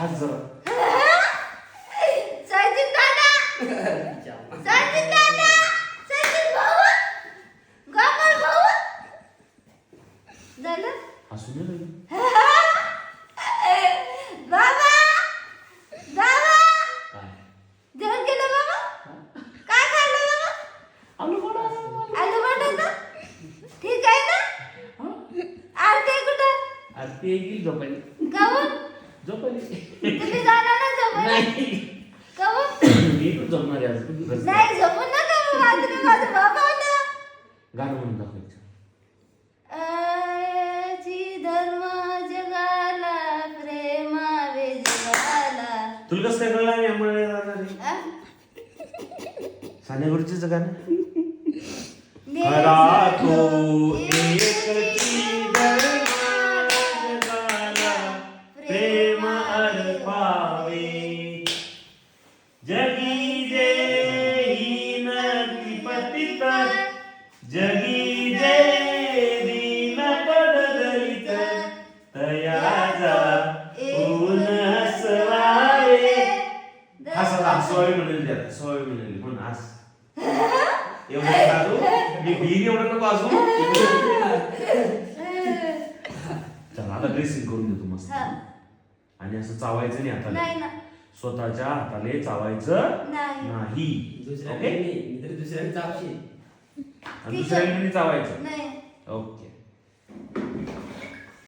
हात जरा सचिन दादा सचिन दादा सचिन भाऊ गोपाळ भाऊ झालं हसू नये बाबा बाबा काय जेवण केलं बाबा काय खाल्लं बाबा आलू गोडा आलू बटाटा ठीक आहे ना आरती कुठं आरती येईल झोपायला काहून झोपायला तुम्ही जाणार ना झोपायला नाही काहून मी पण झोपणार आहे आज नाही झोपून नका रात्री माझा बाबा होता गाणं म्हणून दाखवायचं जी धर्म जगाला प्रेमावे जगाला तुला कसं काय कळलं आम्ही आम्हाला जाणार आहे आ? सानेगुरुचीचं गाणं ने- खरा तो एकची धर्म जगाला प्रेम अर्पावे जगी जे हीन पतित जगी जे दीन पडदलित तयाचा ऊन हसवावे हसवावे म्हणेल त्यात हसवावे म्हणेल पण हस एवढं साधू मी भीन एवढं नको अजून चला आता ड्रेसिंग करून देतो मस्त हा. आणि असं चावायचं नाही हाताला नाही ना स्वतःच्या हाताले चावायचं नाही नाही दुसऱ्या ओके मी तर दुसऱ्याने चावशील आणि दुसऱ्या चावायचं नाही ओके